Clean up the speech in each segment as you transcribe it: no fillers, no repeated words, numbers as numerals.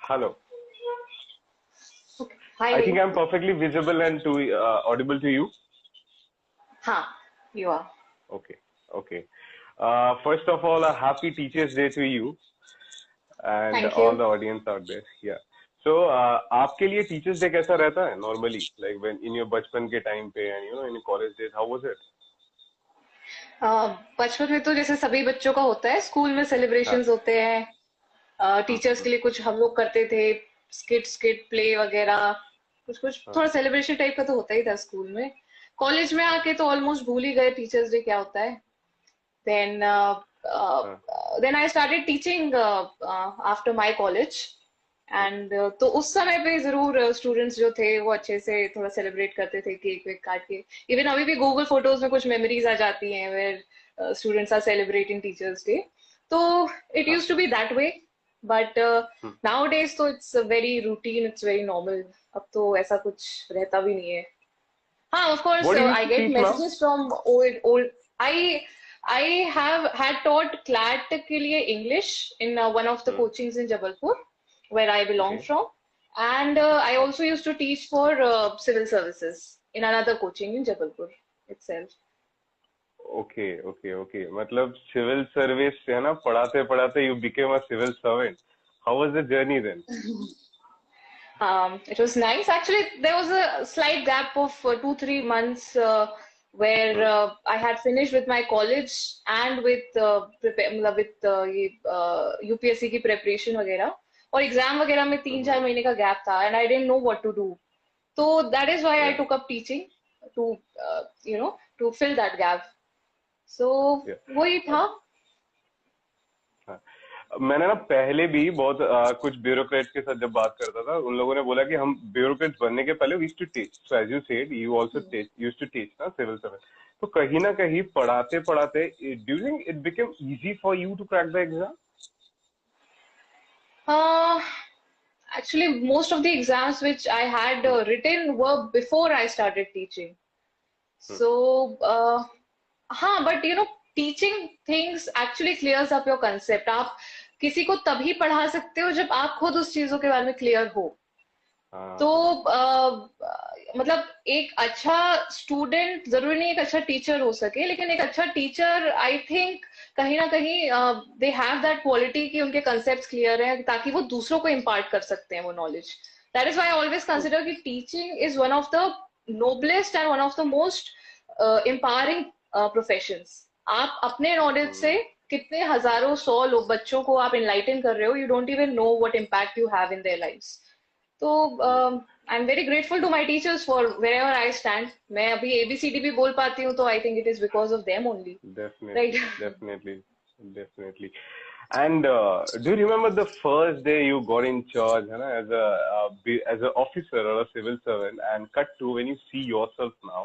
Hello. Okay. Hi. I think I'm perfectly visible and audible to you. Huh, you are. Okay. Okay. First of all, a happy Teachers Day to you and Thank all you. the audience out there. Yeah. So, आपके लिए Teachers Day कैसा रहता है normally? Like when in your बचपन के time पे and in your college days, how was it? बचपन में तो जैसे सभी बच्चों का होता है, स्कूल में हाँ. सेलिब्रेशंस होते हैं, टीचर्स के हम्म. लिए कुछ हम लोग करते थे, स्किट स्किट प्ले वगैरह, कुछ कुछ हाँ. थोड़ा सेलिब्रेशन टाइप का तो होता ही था स्कूल में। कॉलेज में आके तो ऑलमोस्ट भूल ही गए टीचर्स डे क्या होता है। देन हाँ. Then I started teaching after my college and तो उस समय पे जरूर स्टूडेंट्स जो थे वो अच्छे से थोड़ा सेलिब्रेट करते थे, केक वेक काट के। इवन अभी भी गूगल फोटोज में कुछ मेमोरीज आ जाती हैं where students are celebrating teachers day. तो इट हाँ. Use to be that way, but hmm. Now days तो it's very routine, it's very normal. अब तो ऐसा कुछ रहता भी नहीं है। हाँ, of course What do you used I to get teach now? Messages from old old. I I have had taught CLAT के लिए English in one of the Hmm. coachings in Jabalpur, where I belong Okay. from, and I हाँ. also used to teach for civil services in another coaching in Jabalpur itself. Okay okay okay मतलब civil service है ना पढ़ाते पढ़ाते you became a civil servant how was the journey then It was nice. Actually, there was a slight gap of 2-3 months where I had finished with my college and with मतलब with ये UPSC की preparation वगैरह, और exam वगैरह में 3-4 महीने का gap था, and I didn't know what to do. So that is why I या took up teaching to to fill that gap. So या वही था। हाँ मैंने ना पहले भी बहुत कुछ ब्यूरोक्रेट्स के साथ जब बात करता था उन लोगों ने बोला कि हम ब्यूरोक्रेट्स बनने के पहले we used to teach so as you said you also teach used to teach ना सिविल सर्विस तो कहीं ना कहीं पढ़ाते पढ़ाते do you think it became easy for you to crack the exam Uh, Actually, most of the exams which I had written were before I started teaching. So, हाँ, but teaching things actually clears up your concept. आप किसी को तभी पढ़ा सकते हो जब आप खुद उस चीजों के बारे में क्लियर हो। तो हाँ मतलब एक अच्छा स्टूडेंट जरूरी नहीं एक अच्छा टीचर हो सके, लेकिन एक अच्छा टीचर आई थिंक कहीं ना कहीं दे हैव दैट क्वालिटी कि उनके कंसेप्ट क्लियर हैं ताकि वो दूसरों को इम्पार्ट कर सकते हैं वो knowledge. That is why I always consider कि teaching is one of the noblest and one of the most empowering professions. आप अपने नॉलेज से कितने हजारों सौ लोग बच्चों को आप इनलाइटन कर रहे हो, you don't even know what impact you have in their lives. तो I am very grateful to my teachers for wherever I stand. मैं अभी ABCD भी बोल पाती हूँ तो I think it is because of them only. Right. definitely definitely definitely And do you remember the first day you got in charge, as a as an officer or a civil servant, and cut to when you see yourself now?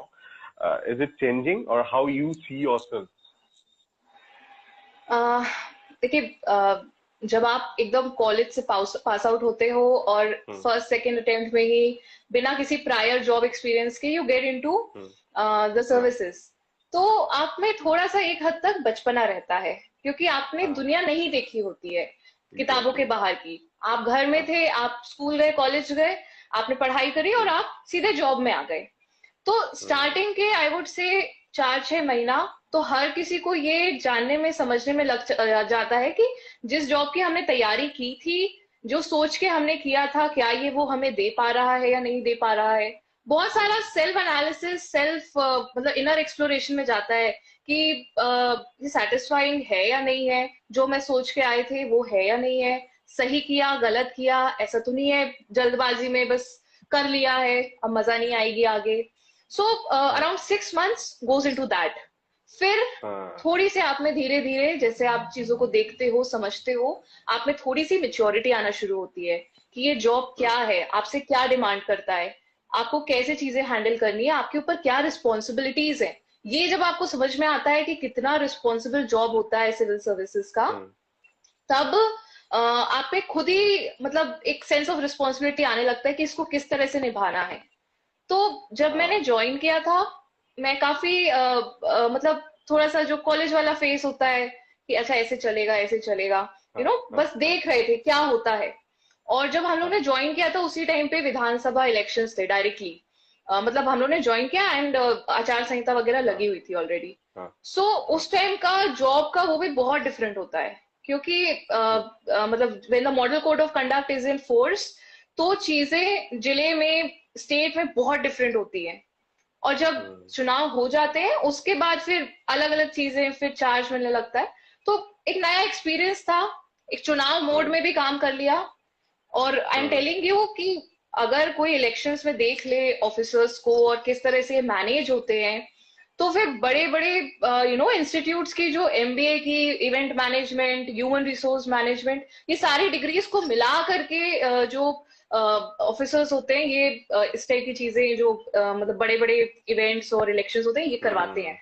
Is it changing, or how you see yourself? देखिए, जब आप एकदम college से pass out होते हो और Hmm. First second attempt में ही बिना किसी प्रायर जॉब एक्सपीरियंस के you get into Hmm. The services, तो आप में थोड़ा सा एक हद तक बचपना रहता है, क्योंकि आपने हाँ, दुनिया नहीं देखी होती है किताबों के exactly. बाहर की। आप घर में हाँ, थे, आप स्कूल गए, कॉलेज गए, आपने पढ़ाई करी और hmm. आप सीधे जॉब में आ गए। तो Hmm. स्टार्टिंग के आई वुड से 4-6 महीना तो हर किसी को ये जानने में समझने में लग जाता है कि जिस जॉब की हमने तैयारी की थी, जो सोच के हमने किया था, क्या ये वो हमें दे पा रहा है या नहीं दे पा रहा है। बहुत Hmm. सारा सेल्फ एनालिसिस, सेल्फ मतलब इनर एक्सप्लोरेशन में जाता है कि ये सेटिस्फाइंग है या नहीं है, जो मैं सोच के आए थे वो है या नहीं है, सही किया गलत किया, ऐसा तो नहीं है जल्दबाजी में बस कर लिया है अब मजा नहीं आएगी आगे। सो Hmm. Around 6 months goes into that। फिर हाँ, थोड़ी सी आप में धीरे धीरे जैसे आप चीजों को देखते हो, समझते हो, आप में थोड़ी सी मेच्योरिटी आना शुरू होती है कि ये जॉब Hmm. क्या है, आपसे क्या डिमांड करता है, आपको कैसे चीजें हैंडल करनी है, आपके ऊपर क्या रिस्पॉन्सिबिलिटीज है। ये जब आपको समझ में आता है कि कितना रिस्पॉन्सिबल जॉब होता है सिविल सर्विसेज का, Hmm. तब आप में खुद ही मतलब एक सेंस ऑफ रिस्पॉन्सिबिलिटी आने लगता है कि इसको किस तरह से निभाना है। तो जब मैंने हाँ, ज्वाइन किया था, मैं काफी मतलब थोड़ा सा जो कॉलेज वाला फेस होता है कि अच्छा ऐसे चलेगा ऐसे चलेगा, हाँ, हाँ, बस हाँ, देख रहे थे क्या होता है। और जब हम लोग ने ज्वाइन किया था उसी टाइम पे विधानसभा इलेक्शंस थे डायरेक्टली, मतलब हम लोग ने ज्वाइन किया एंड आचार संहिता वगैरह हाँ लगी हुई थी ऑलरेडी। हाँ सो हाँ उस टाइम का जॉब का वो भी बहुत डिफरेंट होता है, क्योंकि मतलब when the model code of conduct is in force, तो चीजें जिले में स्टेट में बहुत डिफरेंट होती हैं। और जब हम्म चुनाव हो जाते हैं उसके बाद फिर अलग अलग चीजें, फिर चार्ज मिलने लगता है। तो एक नया एक्सपीरियंस था, एक चुनाव मोड हम्म में भी काम कर लिया। और I am hmm telling you कि अगर कोई इलेक्शंस में देख ले ऑफिसर्स को और किस तरह से मैनेज होते हैं, तो फिर बड़े बड़े इंस्टीट्यूट्स की जो एमबीए की, event management, human resource management, ये सारी डिग्रीज को मिला करके जो ऑफिसर्स होते हैं ये इस टाइप की चीजें जो मतलब बड़े बड़े इवेंट्स और इलेक्शंस होते हैं ये करवाते हम्म, हैं।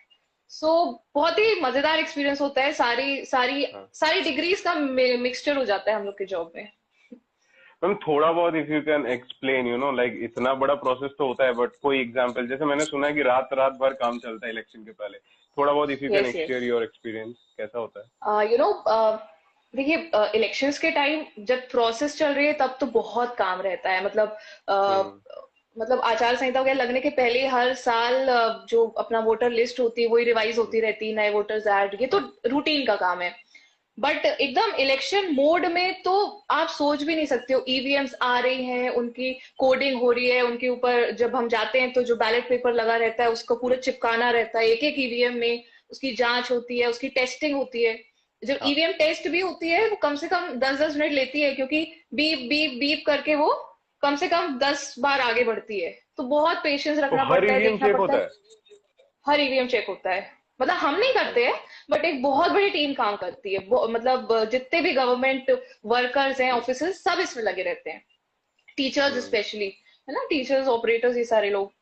सो बहुत ही मजेदार एक्सपीरियंस होता है, सारी सारी हाँ सारी डिग्रीज का मिक्सचर हो जाता है हम लोग के जॉब में। मैम थोड़ा बहुत if you can explain like इतना बड़ा प्रोसेस तो होता है बट कोई एग्जांपल, जैसे मैंने सुना है कि रात रात भर काम चलता है इलेक्शन के पहले, थोड़ा बहुत if you can yes yes. Share your experience कैसा होता है। यू नो देखिए, इलेक्शंस के टाइम जब प्रोसेस चल रही है तब तो बहुत काम रहता है, मतलब हम्म मतलब आचार संहिता वगैरह लगने के पहले हर साल जो अपना वोटर लिस्ट होती है वही रिवाइज हम्म, होती रहती है, नए वोटर्स ऐड, ये तो हाँ रूटीन का काम है। बट एकदम इलेक्शन मोड में तो आप सोच भी नहीं सकते हो, ईवीएम्स आ रही हैं, उनकी कोडिंग हो रही है, उनके ऊपर जब हम जाते हैं तो जो बैलेट पेपर लगा रहता है उसको पूरा चिपकाना रहता है एक एक ईवीएम में, उसकी जांच होती है, उसकी टेस्टिंग होती है। जब हाँ। ईवीएम टेस्ट भी होती है वो कम से कम 10-10 मिनट लेती है, क्योंकि बीप बीप बीप करके वो कम से कम 10 बार आगे बढ़ती है। तो बहुत पेशेंस तो रखना हर पड़ता है, ईवीएम देखना चेक पड़ता होता है। है। हर ईवीएम चेक होता है, मतलब हम नहीं अच्छा। करते हैं, बट एक बहुत हाँ बड़ी टीम काम करती है, मतलब जितने भी गवर्नमेंट वर्कर्स हैं, हम्म ऑफिसर्स, सब इसमें लगे रहते हैं। टीचर्स हम्म स्पेशली, है ना, टीचर्स, ऑपरेटर्स, ये सारे लोग।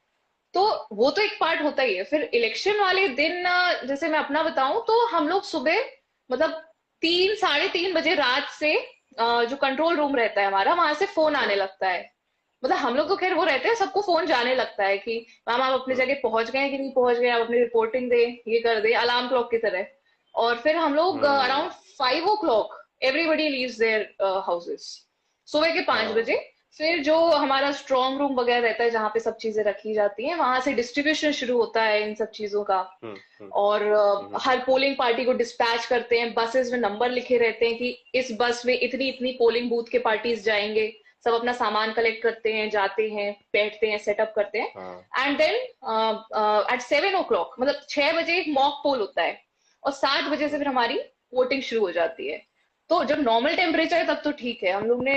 तो वो तो एक पार्ट होता ही है। फिर इलेक्शन वाले दिन जैसे मैं अपना बताऊं तो हम लोग सुबह, मतलब 3-3:30 बजे रात से जो कंट्रोल रूम रहता है हमारा, वहां से फोन आने हाँ लगता है। मतलब हम लोग तो खैर वो रहते हैं, सबको फोन जाने लगता है कि मैम आप अपनी हम्म जगह पहुंच गए कि नहीं पहुंच गए, आप अपनी रिपोर्टिंग दे, ये कर दे, अलार्म क्लॉक की तरह। और फिर हम लोग hmm, around 5 o'clock everybody leaves their houses, सुबह के 5 बजे। हाँ फिर जो हमारा स्ट्रांग रूम वगैरह रहता है जहाँ पे सब चीजें रखी जाती हैं, वहां से डिस्ट्रीब्यूशन शुरू होता है इन सब चीजों का। हम्म हम्म और हम्म हर पोलिंग पार्टी को डिस्पैच करते हैं, बसेस में नंबर लिखे रहते हैं कि इस बस में इतनी इतनी पोलिंग बूथ के पार्टीज जाएंगे। सब अपना सामान कलेक्ट करते हैं, जाते हैं, बैठते हैं, सेटअप करते हाँ हैं। एंड देन एट 7 o'clock, मतलब 6 बजे एक मॉक पोल होता है, और 7 बजे से हम्म फिर हमारी वोटिंग शुरू हो जाती है। तो जब नॉर्मल टेम्परेचर है तब तो ठीक है, हम लोग ने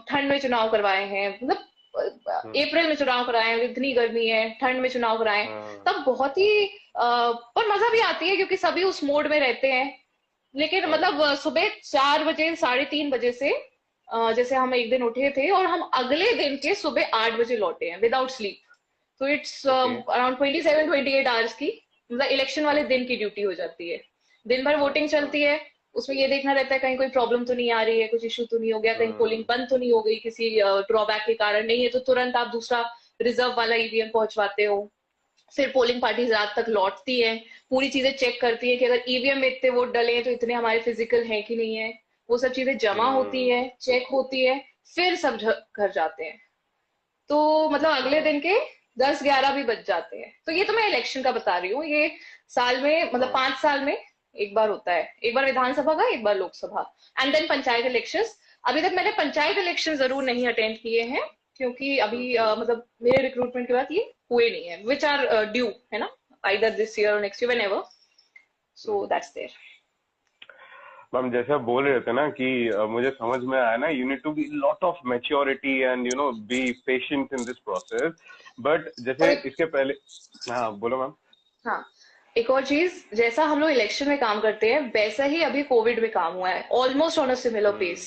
ठंड में चुनाव करवाए हैं, मतलब हम्म, अप्रैल में चुनाव कराए हैं, इतनी गर्मी है, ठंड में चुनाव कराए हैं, हाँ तब बहुत ही पर मजा भी आती है क्योंकि सभी उस मोड में रहते हैं। लेकिन हाँ मतलब सुबह 4 बजे, 3:30 बजे से जैसे हम एक दिन उठे थे और हम अगले दिन के सुबह 8 बजे लौटे हैं विदाउट स्लीप। तो इट्स ओके अराउंड 27-28 आवर्स की, मतलब इलेक्शन वाले हाँ दिन की ड्यूटी हो जाती है। दिन भर हाँ वोटिंग हाँ चलती है, उसमें ये देखना रहता है कहीं कोई प्रॉब्लम तो नहीं आ रही है, कुछ इशू तो नहीं हो गया, कहीं पोलिंग हम्म बंद तो नहीं हो गई किसी ड्रॉबैक के कारण, नहीं है तो तुरंत आप दूसरा रिजर्व वाला ईवीएम पहुंचवाते हो। फिर पोलिंग पार्टीज रात तक लौटती है, पूरी चीजें चेक करती है कि अगर ईवीएम में इतने वोट डले हैं तो इतने हमारे फिजिकल हैं कि नहीं है। वो सब चीजें जमा होती हम्म, है, चेक होती है, फिर सब घर जाते हैं। तो मतलब अगले हाँ दिन के 10-11 भी बज जाते हैं। तो ये तो मैं इलेक्शन का बता रही हूँ, ये साल में, मतलब हाँ 5 साल में एक बार होता है, एक बार विधानसभा का, एक बार Lok Sabha, and then panchayat elections. अभी तक मैंने पंचायत इलेक्शन जरूर नहीं अटेंड किए हैं, क्योंकि अभी हम्म। मतलब मेरे रिक्रूटमेंट के बाद ये हुए नहीं है, विच आर ड्यू, है ना, आइदर दिस ईयर और next year, whenever. So hmm. That's there. Ma'am जैसे आप बोल रहे थे ना कि मुझे समझ में आया ना, you need to be lot of maturity and be patient in this process, but और जैसे इसके पहले। हाँ बोलो मैम। हाँ, एक और चीज, जैसा हम लोग इलेक्शन में काम करते हैं वैसा ही अभी कोविड में काम हुआ है, almost on a similar hmm pace.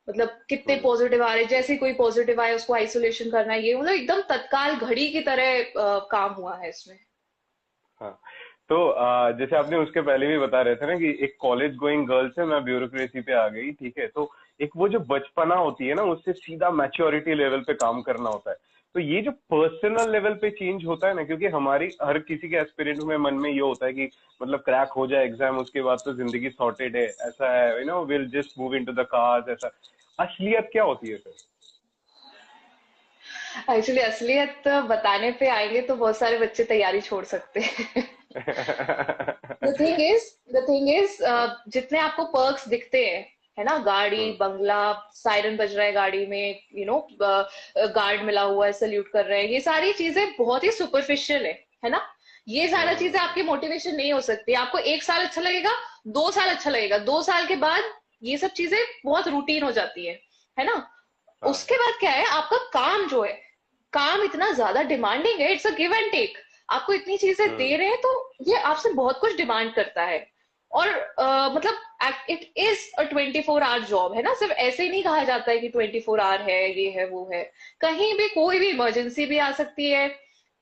मतलब कितने हम्म पॉजिटिव आ रहे हैं, जैसे ही कोई पॉजिटिव आए उसको आइसोलेशन करना, ये मतलब एकदम तत्काल घड़ी की तरह काम हुआ है इसमें। हाँ तो जैसे आपने उसके पहले भी बता रहे थे ना कि एक कॉलेज गोइंग गर्ल से मैं ब्यूरोक्रेसी पे आ गई, ठीक है, तो एक वो जो बचपना होती है ना उससे सीधा मैच्योरिटी लेवल पे काम करना होता है। तो ये जो पर्सनल लेवल पे चेंज होता है ना, क्योंकि हमारी हर किसी के एस्पिरेंट में मन में ये होता है कि मतलब क्रैक हो जाए एग्जाम, उसके बाद तो जिंदगी सॉर्टेड है, ऐसा है, will just move into the cars, ऐसा। असलियत क्या होती है फिर? एक्चुअली असलियत बताने पे आएंगे तो बहुत सारे बच्चे तैयारी छोड़ सकते हैं। द थिंग इज जितने आपको पर्क्स दिखते हैं, है ना, गाड़ी, हम्म, बंगला, सायरन बज रहा है गाड़ी में, गार्ड मिला हुआ है, सल्यूट कर रहे हैं, ये सारी चीजें बहुत ही सुपरफिशियल है ना। ये सारा चीजें हम्म, आपकी मोटिवेशन नहीं हो सकती। आपको 1 साल अच्छा लगेगा, 2 साल अच्छा लगेगा, 2 साल के बाद ये सब चीजें बहुत रूटीन हो जाती है ना। हाँ, उसके बाद क्या है, आपका काम जो है, काम इतना ज्यादा डिमांडिंग है, it's a give and take. आपको इतनी चीजें दे हम्म, रहे हैं तो ये आपसे बहुत कुछ डिमांड करता है। और मतलब it is a 24 hour job, है ना। सिर्फ ऐसे ही नहीं कहा जाता है कि 24 आवर है, ये है वो है। कहीं भी कोई भी इमरजेंसी भी आ सकती है।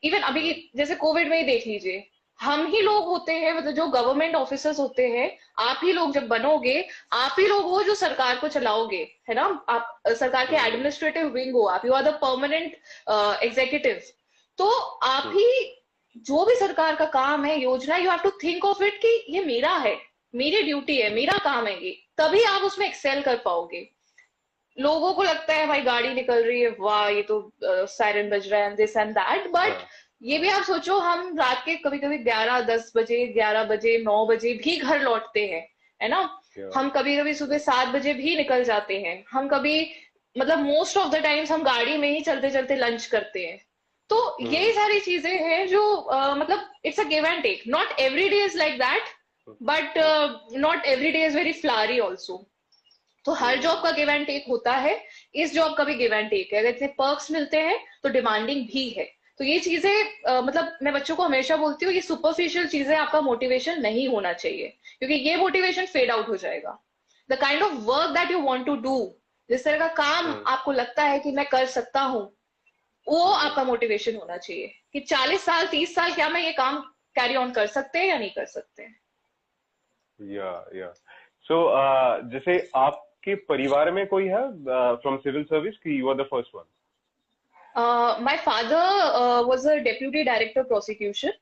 इवन अभी हम्म, जैसे कोविड में ही देख लीजिए, हम ही हम्म, लोग होते हैं, मतलब जो गवर्नमेंट ऑफिसर्स होते हैं, आप ही लोग जब बनोगे, आप ही लोग हो जो सरकार को चलाओगे, है ना। आप सरकार के हम्म, एडमिनिस्ट्रेटिव विंग हो, आप you are the permanent executive. तो आप हम्म, ही जो भी सरकार का काम है, योजना, you have to think of it कि ये मेरा है, मेरी ड्यूटी है, हम्म, मेरा काम है ये, तभी आप उसमें एक्सेल कर पाओगे। लोगों को लगता है भाई गाड़ी निकल रही है, वाह ये तो सायरन बज रहा है, दिस एंड दैट, बट हाँ, ये भी आप सोचो, हम रात के कभी कभी 11-10 बजे, 11 बजे, 9 बजे भी घर लौटते हैं, है ना। क्या? हम कभी कभी सुबह 7 बजे भी निकल जाते हैं। हम कभी, मतलब मोस्ट ऑफ द टाइम्स हम गाड़ी में ही चलते चलते लंच करते हैं। तो यही हम्म, सारी चीजें हैं जो मतलब it's a give and take. Not every day is like that, hmm, but hmm, not every day is very flowery also. तो हर जॉब हम्म, का गिव एंड टेक होता है। इस जॉब का भी गिव एंड टेक है। अगर इतने पर्क्स मिलते हैं तो डिमांडिंग भी है। तो ये चीजें मतलब मैं बच्चों को हमेशा बोलती हूँ, ये सुपरफिशियल चीजें आपका मोटिवेशन नहीं होना चाहिए, क्योंकि ये मोटिवेशन फेड आउट हो जाएगा। The kind of work that you want to do, जिस तरह का काम हम्म, आपको लगता है कि मैं कर सकता हूँ, वो हम्म, आपका मोटिवेशन होना चाहिए कि 40 साल 30 साल क्या मैं ये काम कैरी ऑन कर सकते हैं या नहीं कर सकते हैं। या सो जैसे आपके परिवार में कोई है फ्रॉम सिविल सर्विस कि you are the first one? My father was a deputy director prosecution,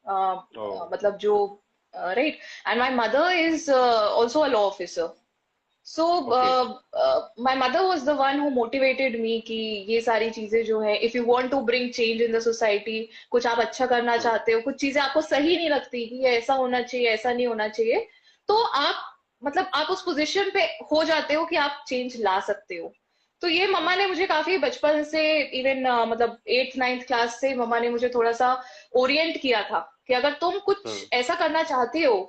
ओ, मतलब जो right, and my mother is also a law officer. So okay, my mother was the one who motivated me कि ये सारी चीजें जो है, if you want to bring change in the society, कुछ आप अच्छा करना हम्म, चाहते हो, कुछ चीजें आपको सही नहीं लगती कि ये ऐसा होना चाहिए, ऐसा नहीं होना चाहिए, तो आप, मतलब आप उस पोजीशन पे हो जाते हो कि आप चेंज ला सकते हो। तो ये मम्मा ने मुझे काफी बचपन से, इवन मतलब 8th 9th क्लास से मम्मा ने मुझे थोड़ा सा ओरिएंट किया था कि अगर तुम कुछ हम्म, ऐसा करना चाहते हो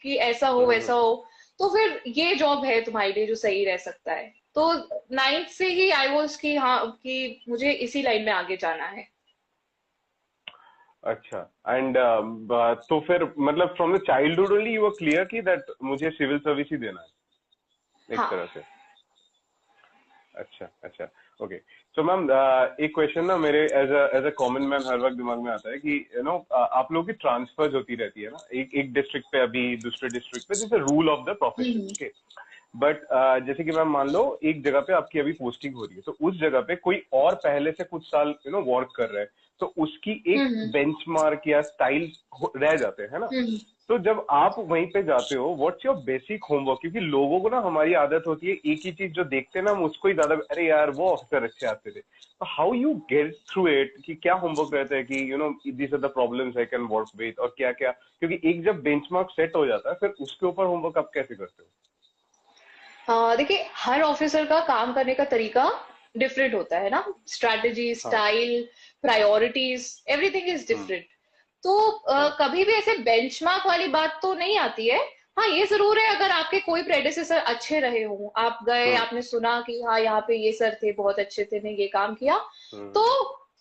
कि ऐसा हो हम्म, वैसा हो, तो फिर ये जॉब है तुम्हारे लिए जो सही रह सकता है। तो 9th से ही आई वॉज कि हाँ, कि मुझे इसी लाइन में आगे जाना है। अच्छा। एंड तो फिर मतलब from the childhood only you are clear कि दैट मुझे सिविल सर्विस ही देना है एक हाँ। तरह से? अच्छा, अच्छा, ओके। सो मैम, एक क्वेश्चन ना मेरे एज अ कॉमन मैन हर वक्त दिमाग में आता है कि आप लोगों की ट्रांसफर्स होती रहती है ना, एक एक डिस्ट्रिक्ट पे अभी दूसरे डिस्ट्रिक्ट पे, जैसे rule of the profession, hmm okay. But जैसे कि मैम मान लो एक जगह पे आपकी अभी पोस्टिंग हो रही है, तो उस जगह पे कोई और पहले से कुछ साल वर्क कर रहा है, तो उसकी एक हम्म बेंचमार्क या स्टाइल रह जाते हैं, है ना। हम्म तो जब आप वहीं पे जाते हो, व्हाट्स योर बेसिक होमवर्क? क्योंकि लोगों को ना हमारी आदत होती है एक ही चीज जो देखते हैं ना हम उसको ही ज्यादा, अरे यार वो ऑफिसर अच्छे आते थे। तो how you get through it, कि क्या होमवर्क रहता है कि this are the problems I can work with, और क्या क्या, क्योंकि एक जब बेंचमार्क सेट हो जाता है फिर उसके ऊपर होमवर्क आप कैसे करते हो? देखिए, हर ऑफिसर का काम करने का तरीका डिफरेंट होता है ना। स्ट्रैटेजी, हाँ, style, priorities, everything is hmm, different. तो हाँ, कभी भी ऐसे बेंचमार्क वाली बात तो नहीं आती है। हाँ, ये जरूर है, अगर आपके कोई प्रेडेसेसर अच्छे रहे हों, आप गए, हम्म, आपने सुना कि हाँ यहाँ पे ये सर थे, बहुत अच्छे थे, ने ये काम किया, हम्म, तो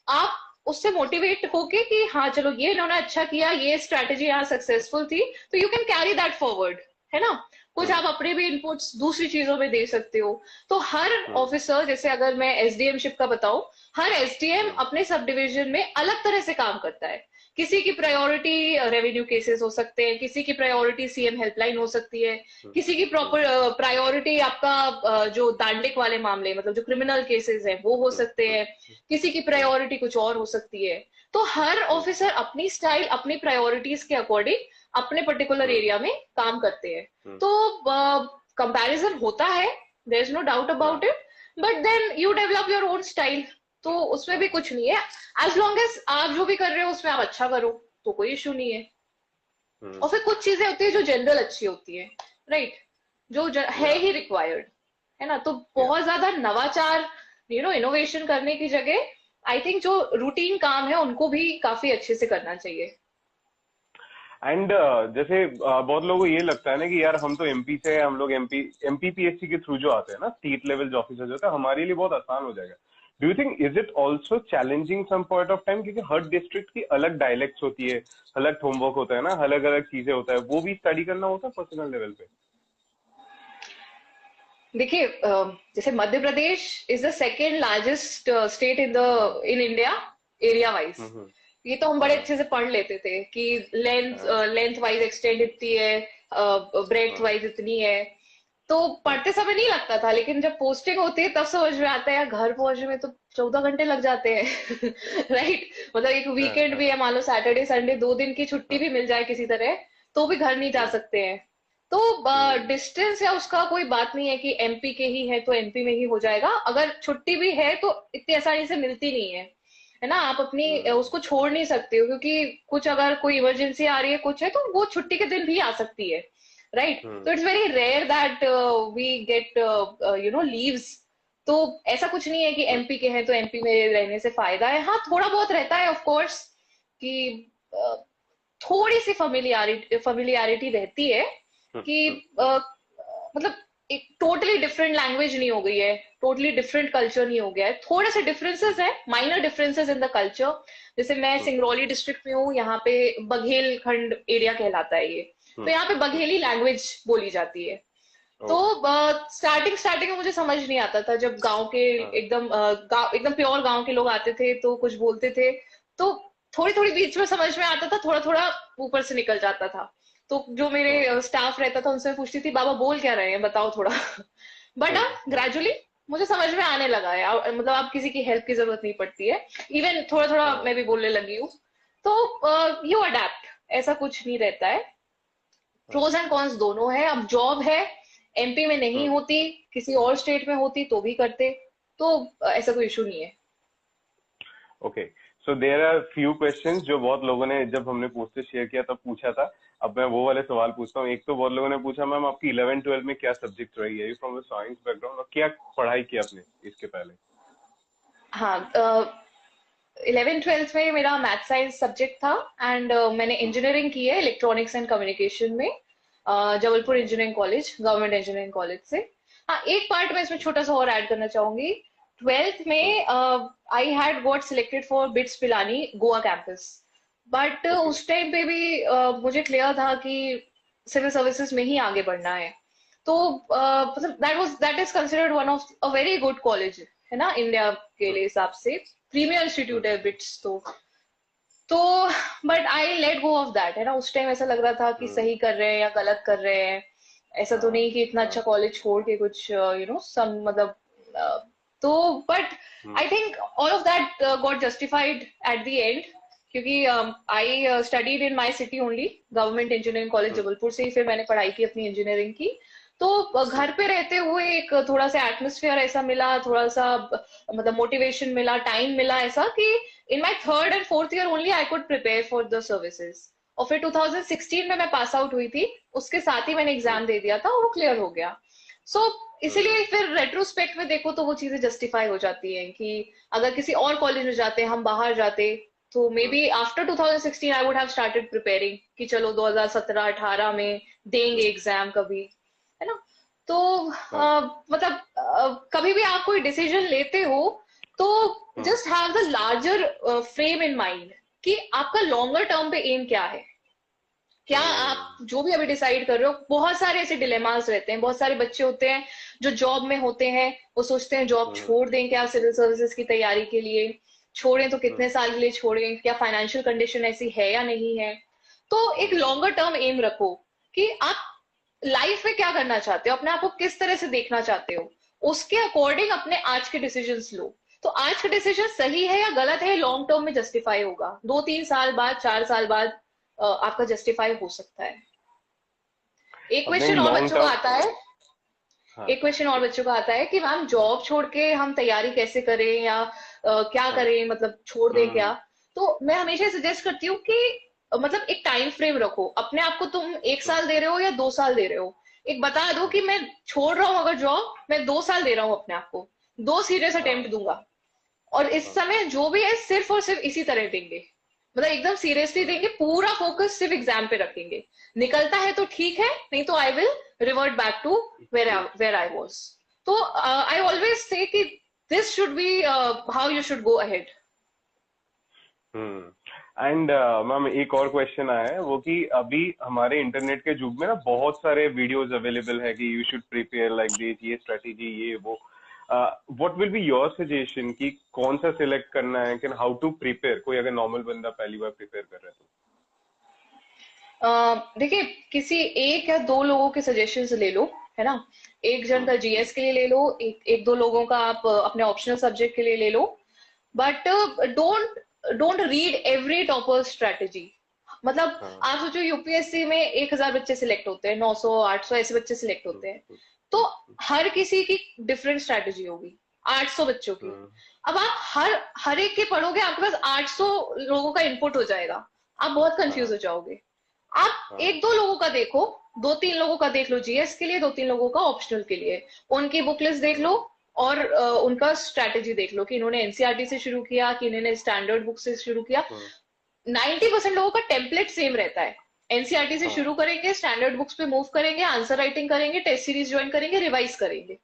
आप उससे मोटिवेट होके कि हाँ चलो ये इन्होंने अच्छा किया, ये स्ट्रैटेजी यहाँ सक्सेसफुल थी, तो you can carry that forward, है ना। कुछ हम्म, आप अपने भी इनपुट्स दूसरी चीजों में दे सकते हो। तो हर हम्म, ऑफिसर, जैसे अगर मैं एसडीएमशिप का बताऊं, हर एसडीएम हम्म, अपने सब डिविजन में अलग तरह से काम करता है। किसी की प्रायोरिटी रेवेन्यू केसेस हो सकते हैं, किसी की प्रायोरिटी सीएम हेल्पलाइन हो सकती है, हम्म, किसी की हम्म, प्रॉपर प्रायोरिटी आपका जो दांडिक वाले मामले, मतलब जो क्रिमिनल केसेस हैं वो हो हम्म, सकते हम्म, हैं, किसी की हम्म, प्रायोरिटी कुछ और हो सकती है। तो हर हम्म, ऑफिसर अपनी स्टाइल, अपनी प्रायोरिटीज के अकॉर्डिंग अपने पर्टिकुलर हम्म, एरिया में काम करते हैं। हम्म, तो कंपैरिजन होता है, देयर इज नो डाउट हाँ, about it. But then you develop your own style, तो उसमें भी कुछ नहीं है। एज लॉन्ग एज आप जो भी कर रहे हो उसमें आप अच्छा करो तो कोई इशू नहीं है। और फिर कुछ चीजें होती है जो जनरल अच्छी होती है, राइट, जो है ही रिक्वायर्ड, है ना। तो बहुत ज्यादा नवाचार, इनोवेशन करने की जगह आई थिंक जो रूटीन काम है उनको भी काफी अच्छे से करना चाहिए। एंड जैसे बहुत लोगों को ये लगता है ना कि यार हम तो एमपी से हैं, हम लोग एमपीपीएससी के थ्रू जो आते हैं ना, स्टेट लेवल जो ऑफिसर जो होता है, हमारे लिए बहुत आसान हो जाएगा। Do you think is it also challenging some point of time, क्योंकि हर डिस्ट्रिक्ट की अलग डायलेक्ट होती है, अलग होमवर्क होता है ना, अलग अलग चीजें होता है, वो भी स्टडी करना होता है पर्सनल लेवल पे? देखिए, जैसे Madhya Pradesh is the second largest state in India area wise. Hmm. ये तो हम बड़े हाँ अच्छे से पढ़ लेते थे कि लेंथ हाँ लेंथ वाइज एक्सटेंड इतनी है, ब्रेथ हाँ वाइज इतनी है। तो हाँ पढ़ते समय नहीं लगता था, लेकिन जब पोस्टिंग होती है तब समझ में आता है यार, घर पहुंचने में तो 14 घंटे लग जाते हैं। राइट। मतलब एक हाँ वीकेंड हाँ भी है, मान लो सैटरडे संडे 2 दिन की छुट्टी हाँ, भी मिल जाए किसी तरह, तो भी घर नहीं जा हम्म, सकते हैं। तो हम्म, डिस्टेंस या उसका कोई बात नहीं है कि एमपी के ही है तो एमपी में ही हो जाएगा। अगर छुट्टी भी है तो इतनी आसानी से मिलती नहीं है ना। आप अपनी हम्म, उसको छोड़ नहीं सकते हो, क्योंकि कुछ अगर कोई इमरजेंसी आ रही है कुछ है तो वो छुट्टी के दिन भी आ सकती है, राइट। हम्म, तो it's very rare that we get leaves. तो ऐसा कुछ नहीं है कि हम्म, एमपी के हैं तो एमपी में रहने से फायदा है। हाँ, थोड़ा बहुत रहता है ऑफ कोर्स कि थोड़ी सी फेमिलियरिटी रहती है हम्म, कि हम्म, मतलब एक टोटली डिफरेंट लैंग्वेज नहीं हो गई है, टोटली डिफरेंट कल्चर नहीं हो गया है, थोड़े से डिफरेंसेस है, minor differences in the culture. जैसे मैं हम्म, सिंगरौली डिस्ट्रिक्ट में हूँ, यहाँ पे बघेल खंड एरिया कहलाता है ये। तो हम्म, यहाँ पे हम्म, बघेली लैंग्वेज बोली जाती है। तो ओके, स्टार्टिंग स्टार्टिंग में मुझे समझ नहीं आता था, जब गांव के हाँ, एकदम प्योर गांव के लोग आते थे तो कुछ बोलते थे, तो थोड़ी थोड़ी बीच में समझ में आता था, थोड़ा थोड़ा ऊपर से निकल जाता था। तो जो हाँ, मेरे स्टाफ रहता था उनसे मैं पूछती थी, बाबा बोल क्या रहे हैं बताओ थोड़ा। बट हाँ, अब हाँ, ग्रेजुअली मुझे समझ में आने लगा है, मतलब अब किसी की हेल्प की जरूरत नहीं पड़ती है। इवन थोड़ा थोड़ा हाँ, मैं भी बोलने लगी हूँ। तो यू अडेप्ट, ऐसा कुछ नहीं रहता है। हाँ, प्रोज एंड कॉन्स दोनों है। अब जॉब है, एमपी में नहीं हम्म, होती, किसी और स्टेट में होती तो भी करते, तो ऐसा कोई इशू नहीं है। Okay. So there are few questions जो बहुत लोगों ने, जब हमने पोस्टर शेयर किया तब पूछा था। अब मैं वो वाले सवाल पूछता हूँ। एक तो बहुत लोगों ने पूछा, मैम आपकी 11 12 में क्या सब्जेक्ट रही है, फ्रॉम द साइंस बैकग्राउंड, और क्या पढ़ाई की आपने इसके पहले? हाँ, 11th 12th में मेरा मैथ साइंस सब्जेक्ट था। एंड मैंने हम्म, इंजीनियरिंग की है इलेक्ट्रॉनिक्स एंड कम्युनिकेशन में, जबलपुर हाँ, engineering college, government engineering college से। हाँ, एक पार्ट मैं इसमें हम्म, छोटा सा और ऐड करना चाहूंगी। 12th हम्म, में I had got selected for bits Pilani Goa campus. But okay, उस टाइम पे भी मुझे क्लियर था कि सिविल सर्विसेज में ही आगे बढ़ना है। तो मतलब that is considered one of a very good college, है ना, इंडिया के हम्म, लिए हिसाब से प्रीमियर हम्म, इंस्टीट्यूट है बिट्स। तो but I let go of that, है ना। उस टाइम ऐसा लग रहा था कि हम्म, सही कर रहे हैं या गलत कर रहे हैं। ऐसा तो हाँ नहीं कि इतना अच्छा हाँ, कॉलेज छोड़ के कुछ सम मतलब uh, तो but hmm, I think all of that got justified at the end, क्योंकि I studied in my city only, government engineering college hmm, Jabalpur से ही फिर मैंने पढ़ाई की अपनी इंजीनियरिंग की। तो हम्म, घर पे रहते हुए एक थोड़ा सा एटमोसफियर ऐसा मिला, थोड़ा सा मतलब मोटिवेशन मिला, टाइम मिला ऐसा कि in my third and fourth year only I could prepare for the services। और फिर 2016 में मैं पास आउट हुई थी, उसके साथ ही मैंने हम्म, एग्जाम दे दिया था और वो क्लियर हो गया। सो हम्म, इसीलिए फिर रेट्रोस्पेक्ट में देखो तो वो चीजें जस्टिफाई हो जाती हैं कि अगर किसी और कॉलेज में जाते, हम बाहर जाते, तो may hmm, be after 2016 I would have started preparing कि चलो 2017-18 में देंगे हम्म, एग्जाम कभी, है ना। तो हाँ, मतलब कभी भी आप कोई डिसीजन लेते हो तो hmm, just have the larger frame in mind कि आपका लॉन्गर टर्म पे एम क्या है। क्या हम्म, आप जो भी अभी डिसाइड कर रहे हो, बहुत सारे ऐसे डिलेमास रहते हैं, बहुत सारे बच्चे होते हैं जो जॉब में होते हैं, वो सोचते हैं जॉब हम्म, छोड़ दें क्या सिविल सर्विसेज की तैयारी के लिए, छोड़ें तो हम्म, कितने साल के लिए छोड़ें, क्या फाइनेंशियल कंडीशन ऐसी है या नहीं है। तो एक हम्म, लॉन्गर टर्म एम रखो कि आप लाइफ में क्या करना चाहते हो, अपने आप को किस तरह से देखना चाहते हो, उसके अकॉर्डिंग अपने आज के डिसीजंस लो। तो आज का डिसीजन सही है या गलत है, लॉन्ग टर्म में जस्टिफाई होगा, 2-3 साल बाद, 4 साल बाद आपका जस्टिफाई हो सकता है। एक अपने क्वेश्चन और लॉन्ग बच्चों का टर्म, आता है हाँ एक क्वेश्चन और बच्चों का आता है कि मैम जॉब छोड़ के हम तैयारी कैसे करें, या क्या हाँ करें, मतलब छोड़ दें क्या। हम्म तो मैं हमेशा सजेस्ट करती हूँ कि मतलब एक टाइम फ्रेम रखो अपने आप को, तुम एक हम्म साल दे रहे हो या 2 साल दे रहे हो। एक बता दो कि मैं छोड़ रहा हूँ अगर जॉब, मैं 2 साल दे रहा हूँ अपने आप को, 2 सीरियस हाँ अटेम्प्ट दूंगा, और इस हाँ समय जो भी है सिर्फ और सिर्फ इसी तरह देंगे, मतलब एकदम सीरियसली हाँ देंगे, पूरा फोकस सिर्फ एग्जाम पे रखेंगे। निकलता है तो ठीक है, नहीं तो I will revert back to where I was. तो आई हाँ ऑलवेज से कि this should be how you should go ahead. And ma'am एक और क्वेश्चन आया है वो कि अभी हमारे इंटरनेट के युग में ना बहुत सारे वीडियोस अवेलेबल है कि you should prepare like this, ये स्ट्रेटेजी ये वो। What will be your suggestion कि कौन सा सिलेक्ट करना है, कैन हाउ टू प्रिपेयर, कोई अगर नॉर्मल बंदा पहली बार प्रिपेयर कर रहा है तो? देखिए, किसी एक या दो लोगों के सजेशंस ले लो, है ना। एक जन का हम्म जीएस के लिए ले लो, एक दो लोगों का आप अपने ऑप्शनल सब्जेक्ट के लिए ले लो। But don't don't read every topper strategy. मतलब हाँ आप सोचो यूपीएससी में 1,000 बच्चे सिलेक्ट होते हैं, 900 800 ऐसे बच्चे सिलेक्ट हम्म होते हैं। हम्म तो हम्म हर किसी की डिफरेंट स्ट्रेटेजी होगी, 800 बच्चों की। हम्म अब आप हर हर एक के पढ़ोगे, आपके पास 800 लोगों का इनपुट हो जाएगा, आप बहुत कंफ्यूज हाँ हो जाओगे। आप हाँ एक दो लोगों का देखो, 2-3 लोगों का देख लो जीएस के लिए, 2-3 लोगों का ऑप्शनल के लिए, उनकी बुक लिस्ट देख लो, हम्म और उनका स्ट्रैटेजी देख लो कि इन्होंने एनसीईआरटी से शुरू किया कि इन्होंने स्टैंडर्ड बुक से शुरू किया। हम्म 90% लोगों का टेम्पलेट सेम रहता है। एनसीईआरटी से हाँ शुरू करेंगे, स्टैंडर्ड बुक्स पे मूव करेंगे, आंसर राइटिंग करेंगे, टेस्ट सीरीज ज्वाइन करेंगे, रिवाइज करेंगे।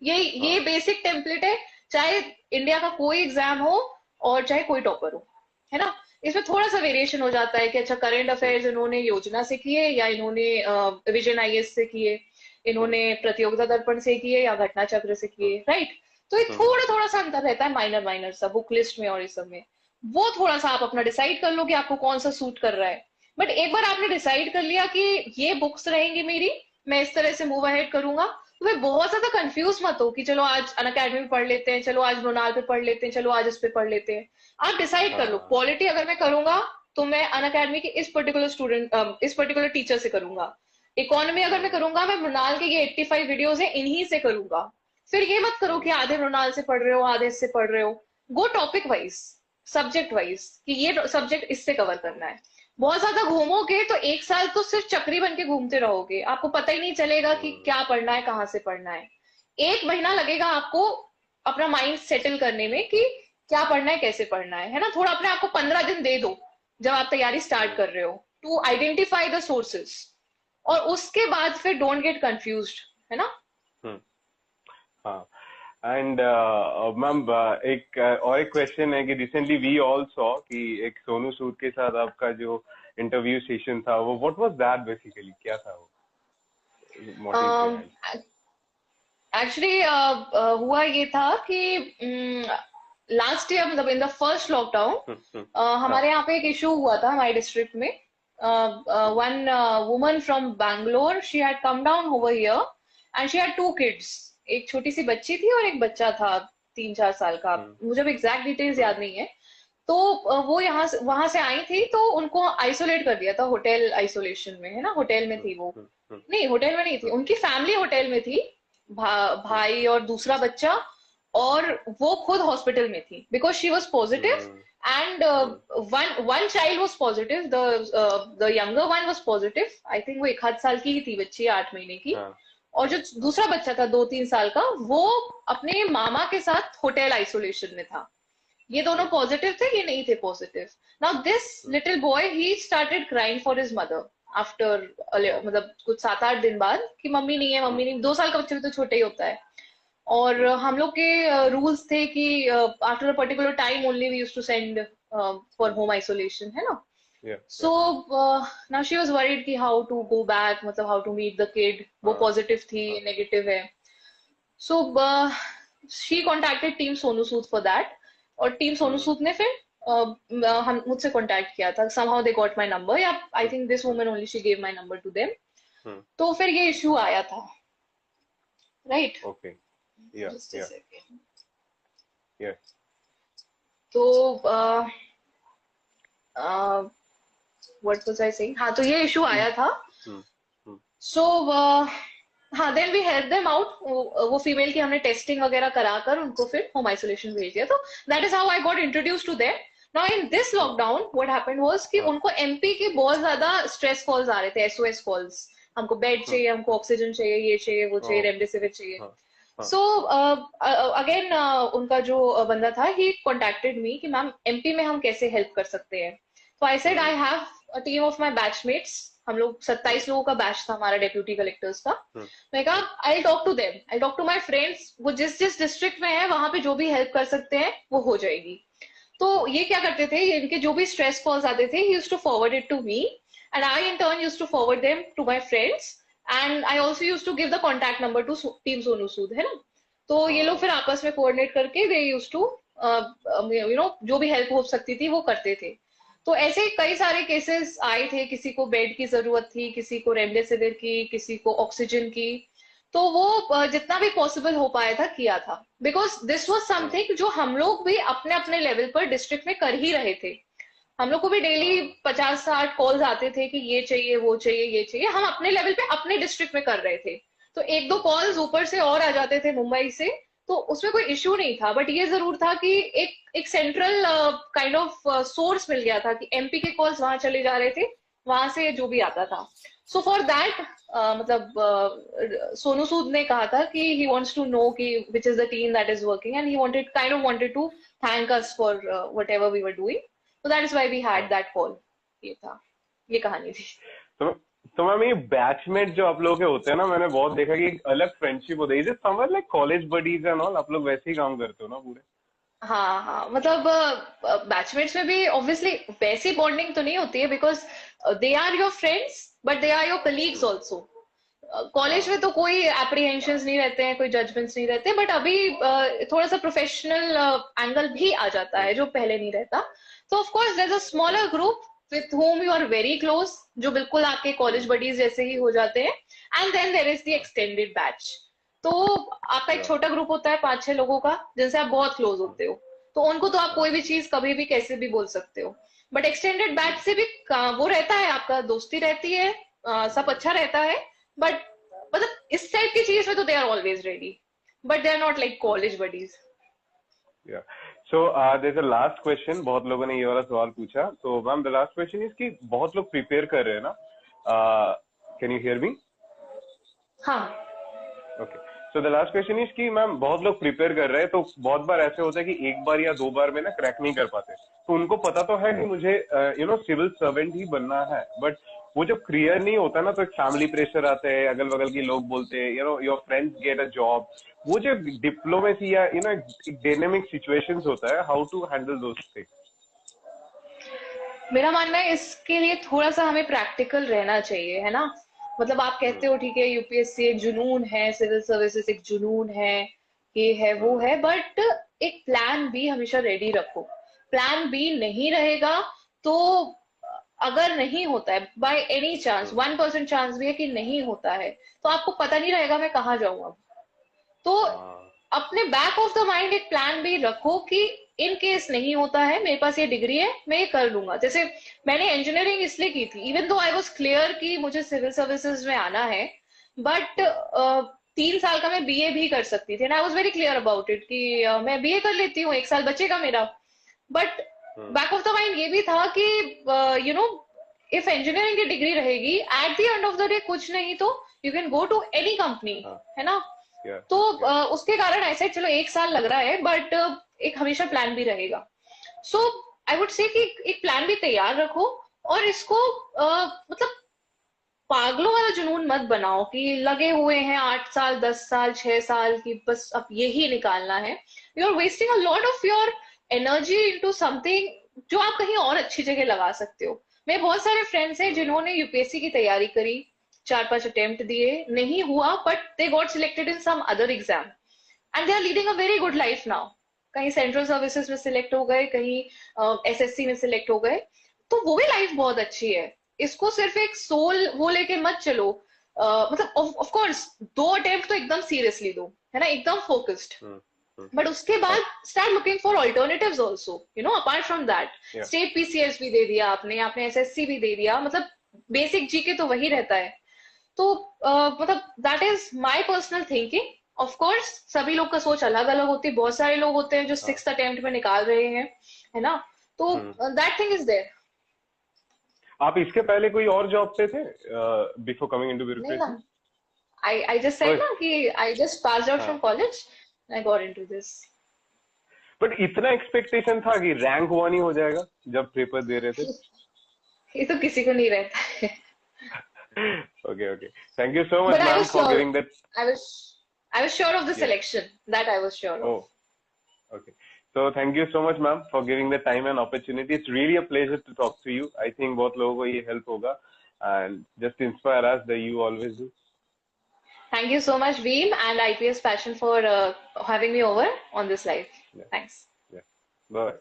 ये हाँ बेसिक टेम्पलेट है, चाहे इंडिया का कोई एग्जाम हो और चाहे कोई टॉपर हो, है ना। इसमें थोड़ा सा वेरिएशन हो जाता है कि अच्छा करंट हम्म अफेयर्स इन्होंने योजना से किए या इन्होंने विजन आईएएस से किए, हम्म इन्होंने प्रतियोगिता दर्पण से किए या घटना चक्र से हम्म किए, राइट। तो ये हम्म थोड़ा थोड़ा सा अंतर रहता है, माइनर माइनर सा बुक लिस्ट में और इस सब में। वो थोड़ा सा आप अपना डिसाइड कर लो कि आपको कौन सा सूट कर रहा है। बट एक बार आपने डिसाइड कर लिया कि ये बुक्स रहेंगी मेरी, मैं इस तरह से मूव अहेड करूंगा, तो मैं बहुत ज्यादा कंफ्यूज मत हो कि चलो आज अन अकेडमी में पढ़ लेते हैं, चलो आज मृणाल पे पढ़ लेते हैं, चलो आज इस पे पढ़ लेते हैं। आप डिसाइड कर लो हाँ क्वालिटी अगर मैं करूंगा तो मैं अन अकेडमी के इस पर्टिकुलर इस पर्टिकुलर टीचर से करूंगा। इकोनॉमी अगर मैं हम्म करूंगा, मैं मृणाल के ये 85 वीडियोस है इन्हीं से करूंगा। फिर ये मत करो कि हम्म आधे मृणाल से पढ़ रहे हो आधे इससे पढ़ रहे हो। गो टॉपिक वाइज, सब्जेक्ट वाइज, कि ये सब्जेक्ट इससे कवर करना है। बहुत ज्यादा घूमोगे तो एक साल तो सिर्फ चक्री बन के घूमते रहोगे, आपको पता ही नहीं चलेगा कि हम्म क्या पढ़ना है, कहाँ से पढ़ना है। 1 महीना लगेगा आपको अपना माइंड सेटल करने में कि क्या पढ़ना है, कैसे पढ़ना है ना। थोड़ा अपने आपको 15 दिन दे दो जब आप तैयारी स्टार्ट हम्म कर रहे हो, टू आइडेंटिफाई द सोर्सेस, और उसके बाद फिर डोंट गेट कंफ्यूज्ड, है ना। हम्म, हाँ। एंड मैम एक और एक क्वेश्चन है कि रिसेंटली वी ऑल सॉ कि एक सोनू सूद के साथ आपका जो इंटरव्यू सेशन था, वो व्हाट वाज दैट बेसिकली, क्या था वो मोटिव बिहाइंड? एक्चुअली हुआ ये था कि लास्ट ईयर, मतलब इन द फर्स्ट लॉकडाउन, हाँ हमारे यहाँ पे एक इशू हुआ था हमारे डिस्ट्रिक्ट में। One woman from Bangalore, she had come down over here and she had 2 kids. एक छोटी सी बच्ची थी और एक बच्चा था 3-4 साल का, हम्म मुझे अब एग्जैक्ट डिटेल्स हम्म याद नहीं है। तो वो यहाँ से वहां से आई थी, तो उनको आइसोलेट कर दिया था होटल आइसोलेशन में, है ना, होटल में हम्म थी वो। हम्म हम्म नहीं, होटल में नहीं थी, हम्म उनकी फैमिली होटल में थी, हम्म भाई और दूसरा बच्चा, और वो खुद हॉस्पिटल में थी because she was positive. Hmm and hmm, one one child was positive, the younger one was positive. I think वो 1 आध साल की ही थी बच्ची, 8 महीने की। हाँ और जो हाँ हाँ दूसरा बच्चा था 2-3 साल का, वो अपने मामा के साथ होटल आइसोलेशन में था। ये दोनों हम्म पॉजिटिव थे, ये नहीं थे positive. Now this hmm, little boy he started crying for his mother after, ओ मतलब कुछ 7-8 दिन बाद, कि मम्मी नहीं है, मम्मी नहीं। 2 साल का बच्चा भी तो छोटा ही होता है। और हम्म हम लोग के रूल्स थे कि after a particular time only we used to send for hmm home isolation, है ना। या so now she was worried कि हाउ टू गो बैक, मतलब how to meet the kid, वो हाँ पॉजिटिव थी, हाँ नेगेटिव है। So she contacted team Sonu Sood for that, और टीम सोनू हम्म सूद ने फिर हम मुझसे कांटेक्ट किया था, somehow they got my number, yeah I hmm think this hmm woman only she gave my number to them. Hmm, तो फिर ये इशू आया था, right. Okay yeah just a yeah second. या तो व्हाट वाज आई सेइंग, हाँ, तो ये इशू हम्म आया था। हम्म हम्म सो हाँ, then we help them out. वो फीमेल की हमने टेस्टिंग वगैरह कराकर उनको फिर होम आइसोलेशन भेज दिया। तो that is how I got introduce to them. Now in this हाँ लॉकडाउन व्हाट हैपेंड वाज कि हाँ उनको एमपी के बहुत ज्यादा स्ट्रेस कॉल्स आ रहे थे, एसओएस कॉल्स। हमको बेड हाँ चाहिए, हमको ऑक्सीजन चाहिए, ये चाहिए, वो चाहिए, हाँ रेमडेसिविर चाहिए। हाँ हाँ सो अगेन उनका जो बंदा था, ही कॉन्टेक्टेड मी कि मैम एमपी में हम कैसे हेल्प कर सकते हैं। तो I said I hmm have a team of my batchmates. हम लोग हम्म 27 लोगों का बैच था हमारा, डेप्यूटी कलेक्टर्स का। हम्म मैं कहा I talk to them, I talk to my friends, वो जिस जिस डिस्ट्रिक्ट में है वहां पे जो भी हेल्प कर सकते हैं वो हो जाएगी। तो हम्म ये क्या करते थे, इनके जो भी स्ट्रेस कॉल्स आते थे, he used to forward it to me and I in turn used to forward them to my friends. And I also used to give the contact number to team Sonu Sood, है ना। तो ये लोग हाँ फिर आपस में कोऑर्डिनेट करके दे यूज्ड टू जो भी हेल्प हो सकती थी वो करते थे। तो ऐसे कई सारे केसेस आए थे, किसी को बेड की जरूरत थी, किसी को रेमडेसिविर की, किसी को ऑक्सीजन की। तो वो जितना भी पॉसिबल हो पाया था किया था, बिकॉज दिस वाज हाँ समथिंग जो हम लोग भी अपने अपने लेवल पर डिस्ट्रिक्ट में कर ही रहे थे। हम लोग को भी डेली हाँ 50-60 कॉल्स आते थे कि ये चाहिए, वो चाहिए, ये चाहिए। हम अपने लेवल पे अपने डिस्ट्रिक्ट में कर रहे थे। तो एक दो कॉल्स ऊपर से और आ जाते थे मुंबई से, तो उसमें कोई इश्यू नहीं था। बट ये जरूर था कि एक सेंट्रल काइंड ऑफ सोर्स मिल गया था कि एमपी के कॉल्स वहां चले जा रहे थे, वहां से जो भी आता था। सो फॉर दैट मतलब सोनू सूद ने कहा था कि ही वांट्स टू नो कि which is the team that is working, and he wanted to thank us for whatever we were doing. So that is why we had हाँ that call। ये था, ये कहानी थी। तो तो मैम ये बैचमेट जो आप लोग के होते हैं ना, मैंने बहुत देखा कि एक अलग फ्रेंडशिप होती है। Is it somewhere like college buddies and all? आप लोग वैसे ही काम करते हो ना पूरे? हाँ हाँ, मतलब बैचमेट्स में भी ऑब्वियसली वैसी बॉन्डिंग तो नहीं होती है, because they are your friends but they are your colleagues hmm, also. College में हाँ तो कोई एप्रीहेंशंस नहीं रहते हैं, कोई जजमेंट्स नहीं रहते, बट अभी थोड़ा सा प्रोफेशनल एंगल भी आ जाता है जो पहले नहीं रहता। तो of course there is a smaller group with whom you are very close, जो बिल्कुल आपके कॉलेज बडीज जैसे ही हो जाते हैं। And then there is the extended batch. तो आपका एक या छोटा ग्रुप होता है 5-6 लोगों का, जिनसे आप बहुत क्लोज होते हो। तो उनको तो आप कोई भी चीज कभी भी कैसे भी बोल सकते हो। बट एक्सटेंडेड बैच से भी वो रहता है, आपका दोस्ती रहती है, सब अच्छा रहता है। बट मतलब इस टाइप की चीज में तो they are always ready, but they are not like college buddies. Yeah so there is a last question. बहुत लोगों ने ये वाला सवाल पूछा, तो ma'am the last question is कि बहुत लोग प्रिपेयर कर रहे हैं ना। Can you hear me? हाँ okay, so the last question is कि मैम बहुत लोग प्रिपेयर कर रहे हैं, तो बहुत बार ऐसे होता है कि एक बार या दो बार में ना क्रैक नहीं कर पाते। तो उनको पता तो है कि मुझे सिविल सर्वेंट ही बनना है, बट वो जब क्लियर नहीं होता ना, तो एक फैमिली प्रेशर आता है, अगल बगल के लोग बोलते हैं your friends get a job. वो जो डिप्लोमेसी या एक डायनेमिक सिचुएशंस होता है, how to handle those things? मेरा मानना है इसके लिए थोड़ा सा हमें प्रैक्टिकल रहना चाहिए, है ना। मतलब आप कहते हो ठीक है यूपीएससी एक जुनून है, सिविल सर्विसेज एक जुनून है, ये है वो है, बट एक प्लान बी हमेशा रेडी रखो। प्लान बी नहीं रहेगा तो अगर नहीं होता है बाय एनी चांस, 1% चांस भी है कि नहीं होता है, तो आपको पता नहीं रहेगा मैं कहाँ जाऊंगा। तो हाँ अपने बैक ऑफ द माइंड एक प्लान भी रखो कि इन केस नहीं होता है, मेरे पास ये डिग्री है, मैं ये कर लूंगा। जैसे मैंने इंजीनियरिंग इसलिए की थी, even though I was clear कि मुझे सिविल सर्विसेज में आना है, बट 3 साल का मैं बीए भी कर सकती थी, and I was very clear about it कि मैं बीए कर लेती हूँ, 1 साल बचेगा मेरा। But back of the mind ये भी था कि इफ इंजीनियरिंग की डिग्री रहेगी, at the end of the day कुछ नहीं तो you can go to any company, हाँ है ना। या तो या उसके कारण ऐसे चलो 1 साल लग रहा है, बट एक हमेशा प्लान भी रहेगा। सो आई वुड से कि एक प्लान भी तैयार रखो, और इसको मतलब पागलों वाला जुनून मत बनाओ कि लगे हुए हैं 8 साल 10 साल 6 साल की बस अब यही निकालना है। You are wasting a lot of your energy into something जो आप कहीं और अच्छी जगह लगा सकते हो। मेरे बहुत सारे फ्रेंड्स हैं जिन्होंने यूपीएससी की तैयारी करी, 4-5 अटेम्प्ट दिए, नहीं हुआ, but they got selected in some other exam and they are leading a very good life now. कहीं सेंट्रल सर्विसेज में सिलेक्ट हो गए, कहीं एसएससी में सिलेक्ट हो गए, तो वो भी लाइफ बहुत अच्छी है। इसको सिर्फ एक सोल वो लेके मत चलो। मतलब ऑफ कोर्स 2 अटेम्प्ट तो एकदम सीरियसली दो, है ना, एकदम फोकस्ड। हम्म, हम्म, बट उसके हाँ बाद start looking for alternatives also, apart from that. या स्टेट पीसीएस भी दे दिया आपने, आपने एसएससी भी दे दिया, मतलब बेसिक जीके तो वही हाँ रहता है। तो मतलब that is my personal thinking. Of course सभी लोग का सोच अलग अलग होती है. बहुत सारे लोग होते हैं जो हाँ. 6th अटेम्प्ट में निकाल रहे हैं, है ना. तो दैट थिंग इज देयर. आप इसके पहले कोई और जॉब पे थे बिफोर कमिंग इनटू नहीं ना, ब्यूरोक्रेसी? I just said ना कि I just passed out from हाँ. college. I got into this. But इतना एक्सपेक्टेशन था कि रैंक 1 ही हो जाएगा जब पेपर दे रहे थे? ये तो किसी को नहीं रहता है. Okay, okay. Thank you so much, But I ma'am, was for sure. giving that. I was I was sure of the Yeah. selection. That I was sure of. Oh, okay. So thank you so much, ma'am, for giving the time and opportunity. It's really a pleasure to talk to you. I think बहुत लोगों को ये help होगा and just inspire us that you always do. Thank you so much, Veem and IPS Passion for having me over on this live. Yeah, Thanks. yeah. Bye.